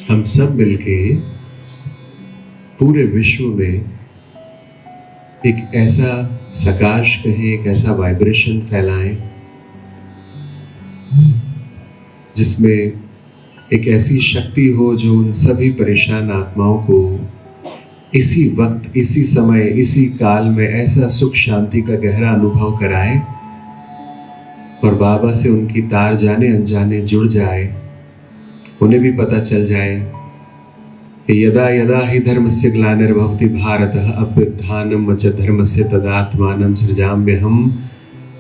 हम सब मिलके पूरे विश्व में एक ऐसा सकाश कहें, एक ऐसा वाइब्रेशन फैलाएं जिसमें एक ऐसी शक्ति हो जो उन सभी परेशान आत्माओं को इसी वक्त, इसी समय, इसी काल में ऐसा सुख शांति का गहरा अनुभव कराए और बाबा से उनकी तार जाने अनजाने जुड़ जाए। उन्हें भी पता चल जाए कि यदा यदा ही धर्मस्य ग्लानिर्भवति भारतः अभ्युत्थानम् च धर्मस्य तदात्मानं सृजाम्यहम्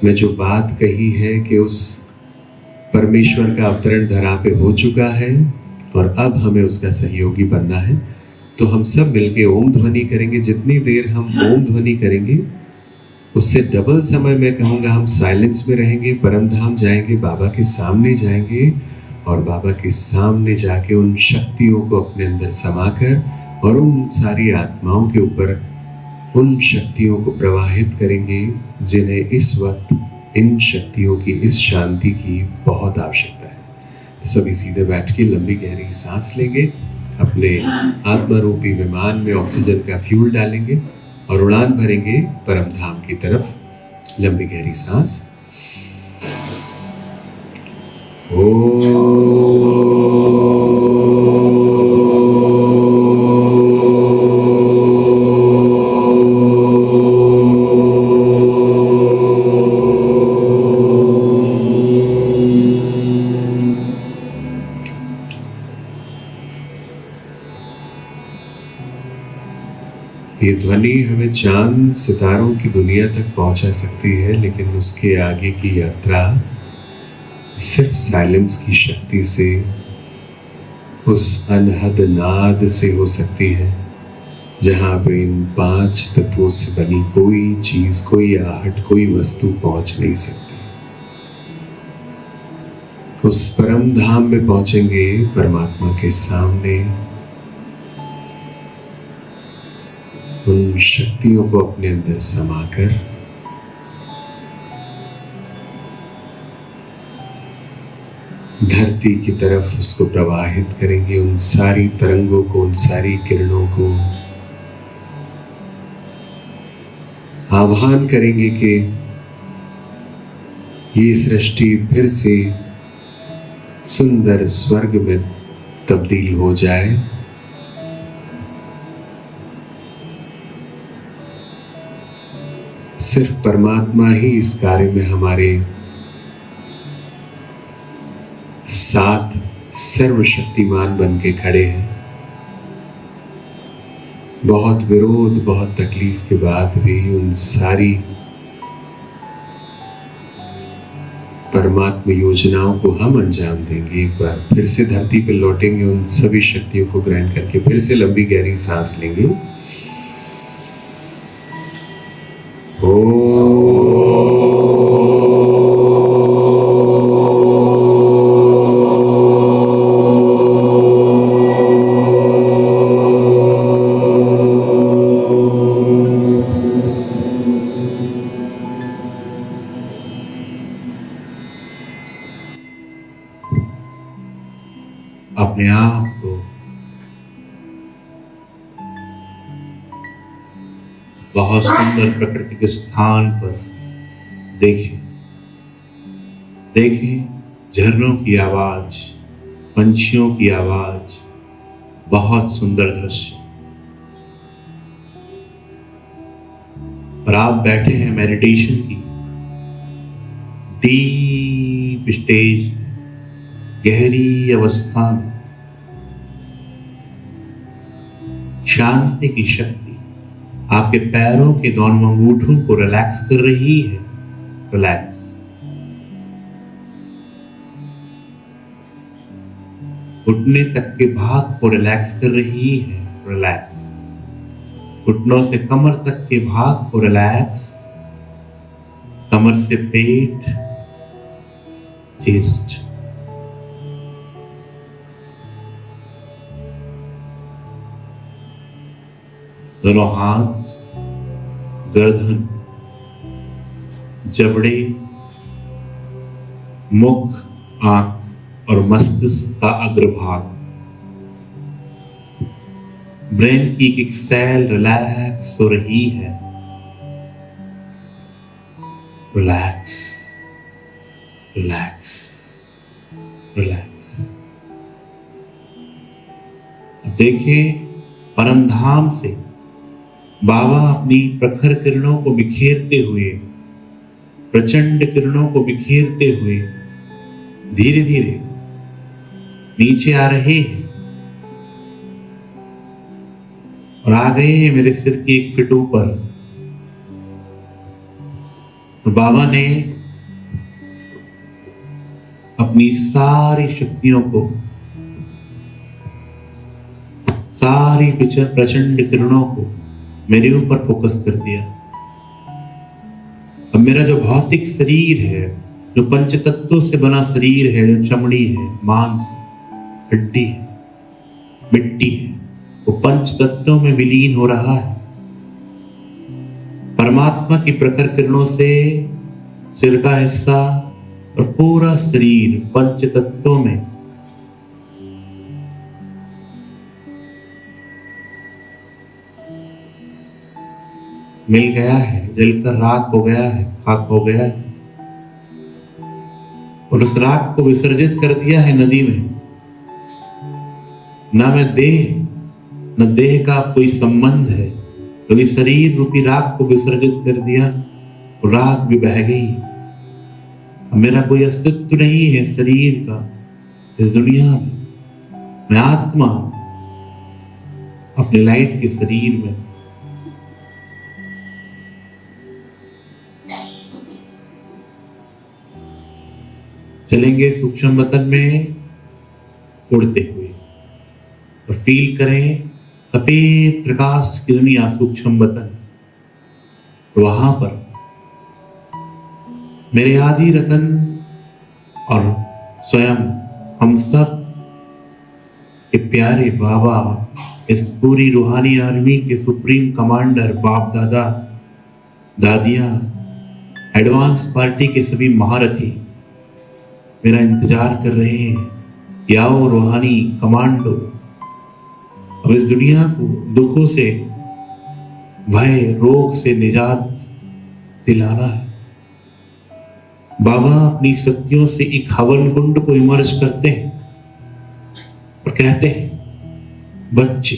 में जो बात कही है कि उस परमेश्वर का अवतरण धरा पे हो चुका है और अब हमें उसका सहयोगी बनना है। तो हम सब मिलके ओम ध्वनि करेंगे। जितनी देर हम ओम ध्वनि करेंगे उससे डबल समय मैं कहूँगा हम साइलेंस में रहेंगे, परम धाम जाएंगे, बाबा के सामने जाएंगे और बाबा के सामने जाके उन शक्तियों को अपने अंदर समाकर और उन सारी आत्माओं के ऊपर उन शक्तियों को प्रवाहित करेंगे जिन्हें इस वक्त इन शक्तियों की, इस शांति की बहुत आवश्यकता है। तो सभी सीधे बैठ के लंबी गहरी सांस लेंगे, अपने आत्मा रूपी विमान में ऑक्सीजन का फ्यूल डालेंगे और उड़ान भरेंगे परम धाम की तरफ। लंबी गहरी सांस। ये ध्वनि हमें चांद सितारों की दुनिया तक पहुंचा सकती है, लेकिन उसके आगे की यात्रा सिर्फ साइलेंस की शक्ति से, उस अनहद नाद से हो सकती है जहां पे इन 5 तत्वों से बनी कोई चीज, कोई आहट, कोई वस्तु पहुंच नहीं सकती। उस परम धाम में पहुंचेंगे परमात्मा के सामने, उन शक्तियों को अपने अंदर समाकर धरती की तरफ उसको प्रवाहित करेंगे, उन सारी तरंगों को, उन सारी किरणों को आह्वान करेंगे कि ये सृष्टि फिर से सुंदर स्वर्ग में तब्दील हो जाए। सिर्फ परमात्मा ही इस कार्य में हमारे साथ सर्वशक्तिमान बन के खड़े हैं। बहुत विरोध, बहुत तकलीफ के बाद भी उन सारी परमात्मा योजनाओं को हम अंजाम देंगे। एक बार फिर से धरती पर लौटेंगे, उन सभी शक्तियों को ग्रहण करके फिर से लंबी गहरी सांस लेंगे। अपने आप को बहुत सुंदर प्रकृति के स्थान पर देखें। झरनों की आवाज, पंछियों की आवाज, बहुत सुंदर दृश्य। और आप बैठे हैं मेडिटेशन की डीप स्टेज, गहरी अवस्था में। शांति की शक्ति आपके पैरों के दोनों अंगूठों को रिलैक्स कर रही है। रिलैक्स। घुटने तक के भाग को रिलैक्स कर रही है। रिलैक्स। घुटनों से कमर तक के भाग को रिलैक्स। कमर से पेट, चेस्ट। दोनों हाथ, गर्दन, जबड़े, मुख, आंख और मस्तिष्क का अग्रभाग ब्रेन की एक सेल रिलैक्स हो रही है। Relax, relax, relax. अब देखिए, परमधाम से बाबा अपनी प्रखर किरणों को बिखेरते हुए, प्रचंड किरणों को बिखेरते हुए धीरे धीरे नीचे आ रहे हैं और आ गए हैं मेरे सिर की एक फिट ऊपर। तो बाबा ने अपनी सारी शक्तियों को, सारी प्रचंड किरणों को मेरे ऊपर फोकस कर दिया। अब मेरा जो भौतिक शरीर है, जो पंच तत्वों से बना शरीर है, जो चमड़ी है, मांस, हड्डी है, मिट्टी है, वो पंच तत्वों में विलीन हो रहा है। परमात्मा की प्रखर किरणों से सिर का हिस्सा और पूरा शरीर पंच तत्वों में मिल गया है, जलकर राख हो गया है, खाक हो गया है और उस राख को विसर्जित कर दिया है नदी में। ना मैं देह, न देह का कोई संबंध है, तो इस शरीर रूपी राख को विसर्जित कर दिया और राख भी बह गई। अब मेरा कोई अस्तित्व नहीं है शरीर का इस दुनिया में। मैं आत्मा अपने लाइट के शरीर में। चलेंगे सूक्ष्म वतन में उड़ते हुए और फील करें सफेद प्रकाश की दुनिया, सूक्ष्म वतन। वहां पर मेरे आदि रतन और स्वयं हम सब के प्यारे बाबा, इस पूरी रूहानी आर्मी के सुप्रीम कमांडर, बाप दादा, दादियां, एडवांस पार्टी के सभी महारथी मेरा इंतजार कर रहे हैं कि आओ रूहानी कमांडो, अब इस दुनिया को दुखों से, भय, रोग से निजात दिलाना है। बाबा अपनी शक्तियों से एक हवन कुंड को इमर्ज करते हैं और कहते हैं, बच्चे,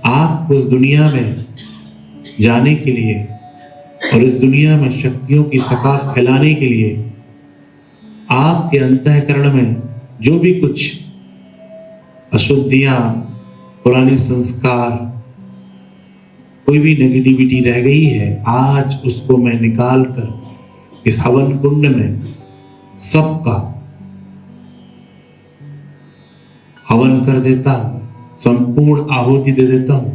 आप उस दुनिया में जाने के लिए और इस दुनिया में शक्तियों की सकाश फैलाने के लिए आपके अंतःकरण में जो भी कुछ अशुद्धियां, पुराने संस्कार, कोई भी नेगेटिविटी रह गई है, आज उसको मैं निकाल कर इस हवन कुंड में सबका हवन कर देता हूं, संपूर्ण आहुति दे देता हूं।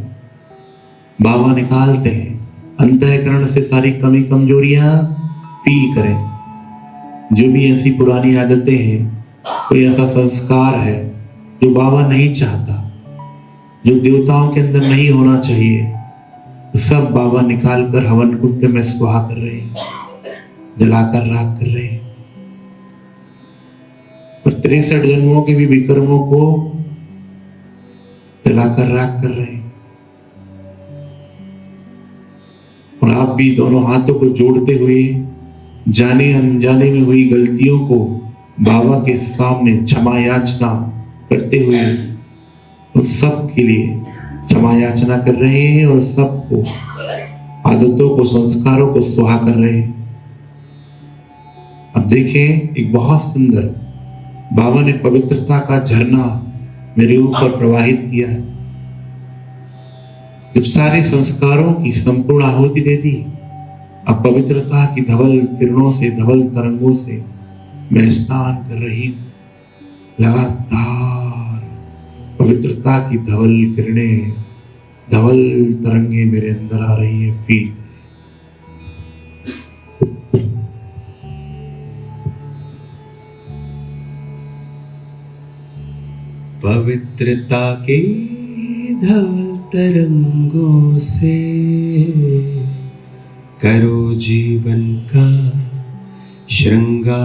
बाबा निकालते हैं अंतःकरण से सारी कमी कमजोरियां। फील करें जो भी ऐसी पुरानी आदतें हैं, कोई ऐसा संस्कार है जो बाबा नहीं चाहता, जो देवताओं के अंदर नहीं होना चाहिए, तो सब बाबा निकाल कर हवन कुंड में स्वाहा कर रहे हैं, जलाकर राख कर रहे हैं। और 63 जन्मों के भी विकर्मों को जलाकर राख कर रहे हैं। और आप भी दोनों हाथों को जोड़ते हुए जाने अनजाने में हुई गलतियों को बाबा के सामने क्षमा याचना करते हुए उस सब के लिए क्षमा याचना कर रहे हैं और सबको, आदतों को, संस्कारों को स्वाहा कर रहे हैं। अब देखें, एक बहुत सुंदर बाबा ने पवित्रता का झरना मेरे ऊपर प्रवाहित किया है। जब सारे संस्कारों की संपूर्ण आहुति दे दी, अब पवित्रता की धवल किरणों से, धवल तरंगों से मैं स्नान कर रही हूं। लगातार पवित्रता की धवल किरणें, धवल तरंगे मेरे अंदर आ रही है। फील पवित्रता के धवल तरंगों से करो जीवन का श्रृंगार।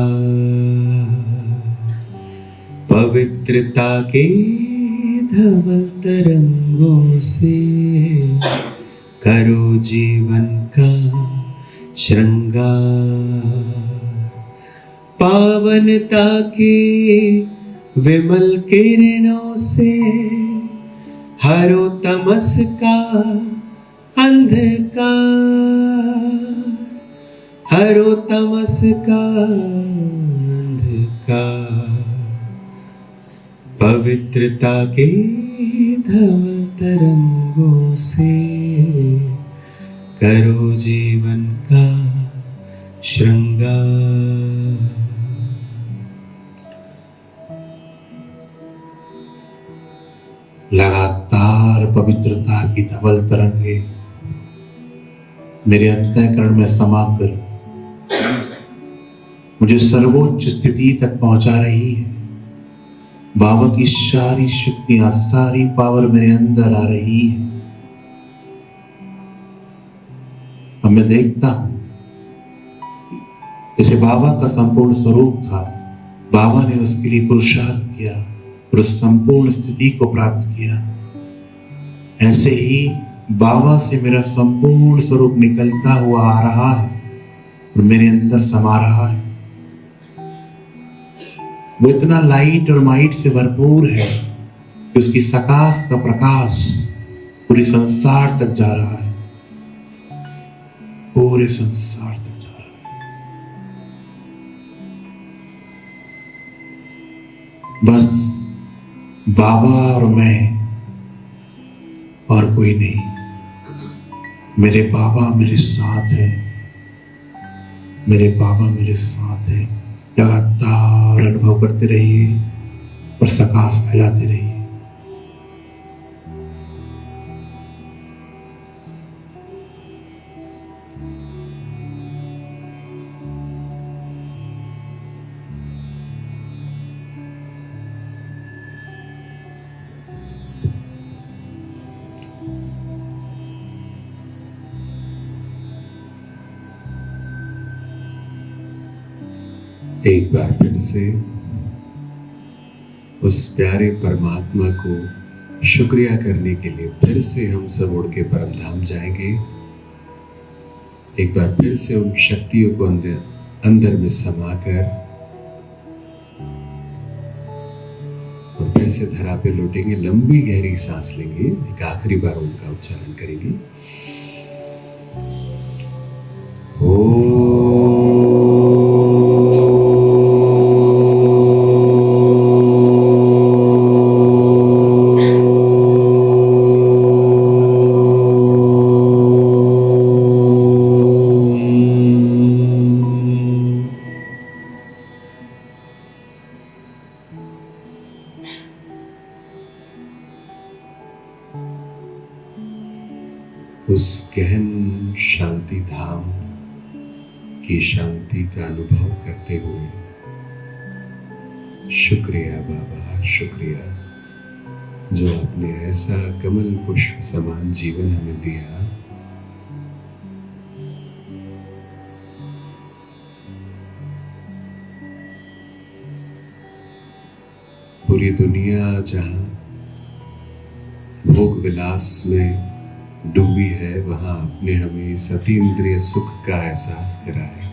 पवित्रता के धवल तरंगों से करो जीवन का श्रृंगार। पावनता के विमल किरणों से हरो तमस का अंधकार, हरो तमस का अंधकार। पवित्रता के धवल तरंगों से करो जीवन का श्रृंगार। लगातार पवित्रता की धवल तरंगे मेरे अंतःकरण में समाकर मुझे सर्वोच्च स्थिति तक पहुंचा रही है। बाबा की सारी शक्तियां, सारी पावर मेरे अंदर आ रही है। अब मैं देखता हूं जैसे बाबा का संपूर्ण स्वरूप था, बाबा ने उसके लिए पुरुषार्थ किया और उस संपूर्ण स्थिति को प्राप्त किया। ऐसे ही बाबा से मेरा संपूर्ण स्वरूप निकलता हुआ आ रहा है और मेरे अंदर समा रहा है। वो इतना लाइट और माइट से भरपूर है कि उसकी सकाश का प्रकाश पूरे संसार तक जा रहा है, पूरे संसार तक जा रहा है। बस बाबा और मैं और कोई नहीं। मेरे बाबा मेरे साथ है, मेरे बाबा मेरे साथ है। लगातार अनुभव करते रहिए और प्रकाश फैलाते रहिए। एक बार फिर से उस प्यारे परमात्मा को शुक्रिया करने के लिए फिर से हम सब उड़ के परम धाम जाएंगे। एक बार फिर से उन शक्तियों को अंदर में समाकर और फिर से धरा पे लौटेंगे। लंबी गहरी सांस लेंगे, एक आखिरी बार उनका उच्चारण करेंगे। उस गहन शांति धाम की शांति का अनुभव करते हुए शुक्रिया बाबा, शुक्रिया जो आपने ऐसा कमल पुष्प समान जीवन हमें दिया। पूरी दुनिया जहां भोग विलास में डूबी है, वहां आपने हमें इस अतीन्द्रिय सुख का एहसास कराया।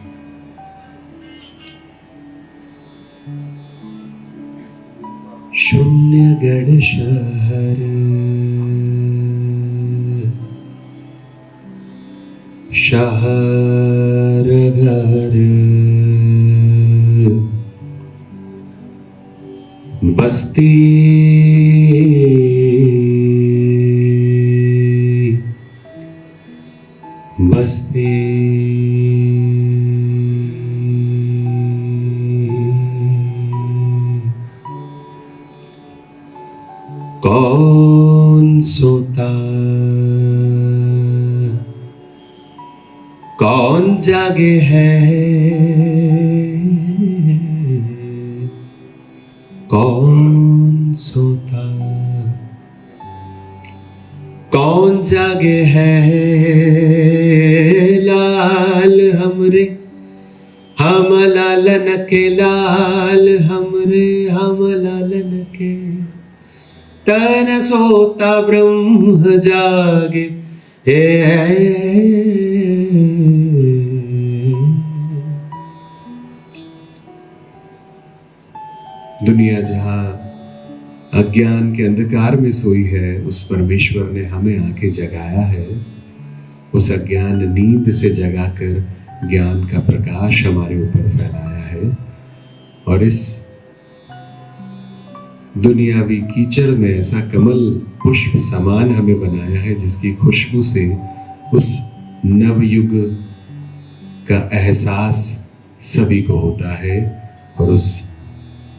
शून्यगढ़ शहर शहर घर बस्ती बस्ती कौन सोता कौन जागे है, कौन सोता कौन जागे है। लाल हमरे हम लालन के, लाल हमरे हम लालन के, तन सोता ब्रह्म जागे। दुनिया जहां अज्ञान के अंधकार में सोई है, उस परमेश्वर ने हमें आके जगाया है। उस अज्ञान नींद से जगाकर ज्ञान का प्रकाश हमारे ऊपर फैलाया है और इस दुनियावी कीचड़ में ऐसा कमल पुष्प समान हमें बनाया है जिसकी खुशबू से उस नवयुग का एहसास सभी को होता है और उस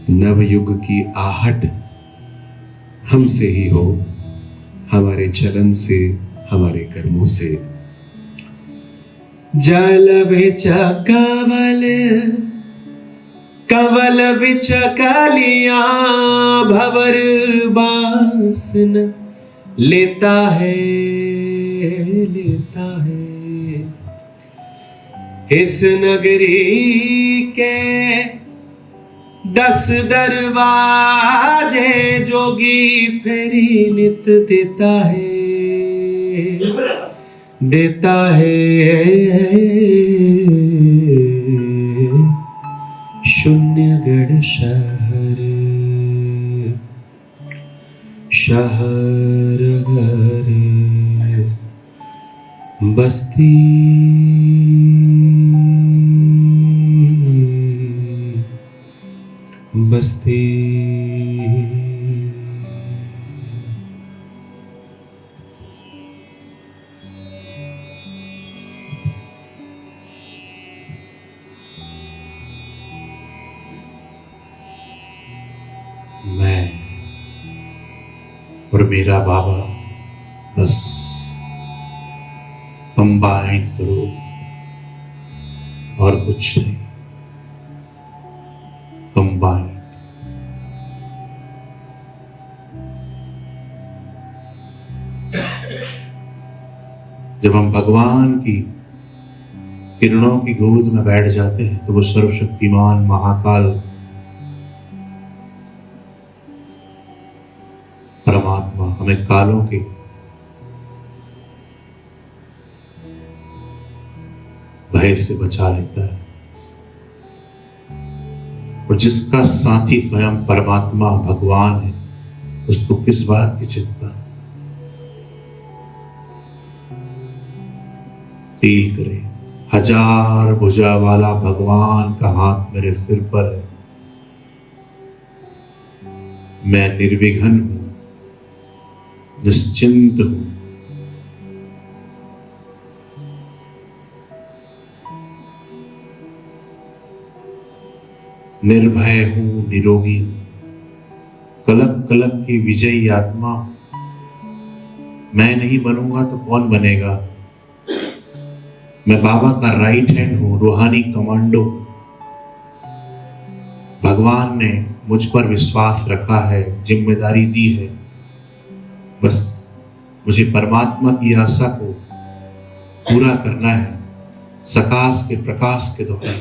नवयुग की आहट हमसे ही हो, हमारे चलन से, हमारे कर्मों से। जल बिच कवल, कवल बिच कलियां, भंवर बांसन लेता है, लेता है। इस नगरी के 10 दरवाजे जोगी फेरी नित देता है, देता है। शून्यगढ़ शहर, शहर घर बस्ती, बस्ती। मैं और मेरा बाबा बस कंबाइंड स्वरूप और कुछ नहीं। कंबाइंड। जब हम भगवान की किरणों की गोद में बैठ जाते हैं तो वो सर्वशक्तिमान महाकाल परमात्मा हमें कालों के भय से बचा लेता है। और जिसका साथी स्वयं परमात्मा भगवान है, उसको किस बात की चिंता। फील करें, 1000 भुजा वाला भगवान का हाथ मेरे सिर पर है। मैं निर्विघ्न हूं, निश्चिंत हूं। निर्भय हूं, निरोगी हूं। कलप कलप की विजयी आत्मा। मैं नहीं बनूंगा तो कौन बनेगा। मैं बाबा का राइट हैंड हूं, रूहानी कमांडो। भगवान ने मुझ पर विश्वास रखा है, जिम्मेदारी दी है। बस मुझे परमात्मा की आशा को पूरा करना है, सकाश के प्रकाश के द्वारा।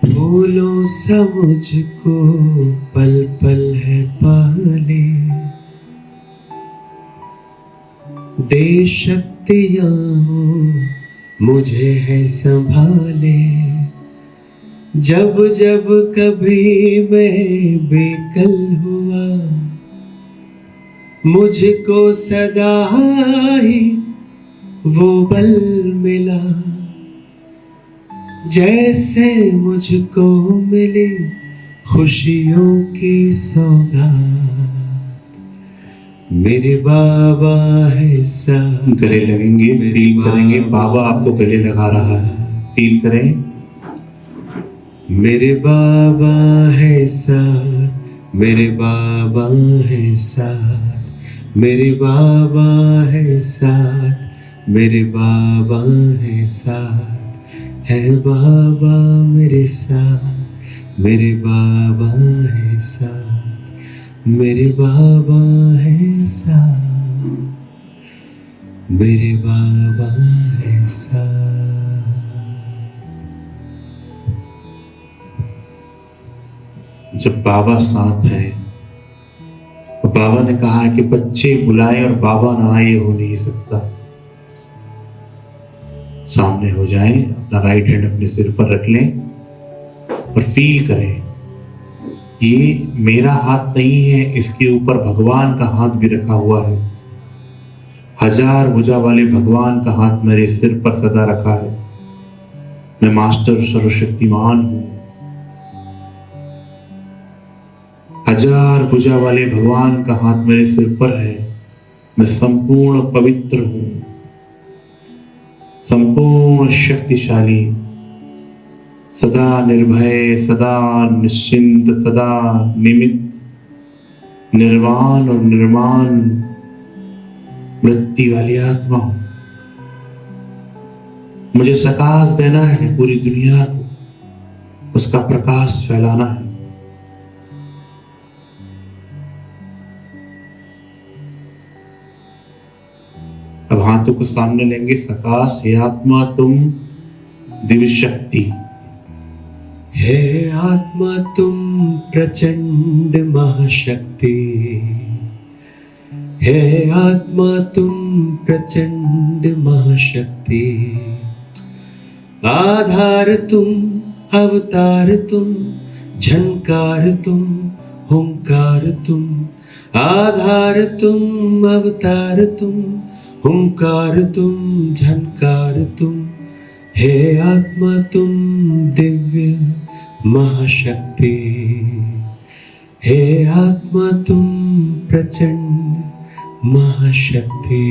फूलों सा मुझको पल पल है पाले, दे शक्तियां वो मुझे है संभाले। जब जब कभी मैं बेकल हुआ, मुझको सदा ही वो बल मिला। जैसे मुझको मिली खुशियों की सौगात, मेरे बाबा है साथ, गले लगेंगे, फील करेंगे बाबा आपको गले लगा रहा है, फील करें। मेरे बाबा है साथ, मेरे बाबा है साथ, मेरे बाबा है साथ, मेरे बाबा है साथ, है बाबा मेरे साथ, मेरे बाबा है साथ, मेरे बाबा है साथ, मेरे बाबा है साथ। जब बाबा साथ है, बाबा ने कहा है कि बच्चे बुलाए और बाबा ना आए, हो नहीं सकता। सामने हो जाए, अपना राइट हैंड अपने सिर पर रख लें और फील करें ये मेरा हाथ नहीं है, इसके ऊपर भगवान का हाथ भी रखा हुआ है। 1000 भुजा वाले भगवान का हाथ मेरे सिर पर सदा रखा है। मैं मास्टर सर्वशक्तिमान हूं। 1000 भुजा वाले भगवान का हाथ मेरे सिर पर है। मैं संपूर्ण पवित्र हूं, संपूर्ण शक्तिशाली, सदा निर्भय, सदा निश्चिंत, सदा निमित्त, निर्वाण और निर्माण वृत्ति वाली आत्मा हूं। मुझे प्रकाश देना है, पूरी दुनिया को उसका प्रकाश फैलाना है। अब हाथों को सामने लेंगे। सकाश हे आत्मा तुम दिव्य शक्ति, हे आत्मा तुम प्रचंड महाशक्ति, हे आत्मा तुम प्रचंड महाशक्ति, आधार तुम, अवतार तुम, झंकार तुम, हुंकार तुम, आधार तुम, अवतार तुम, हुंकार तुम, झंकार तुम, हे आत्मा तुम दिव्य महाशक्ति, हे आत्मा तुम प्रचंड महाशक्ति।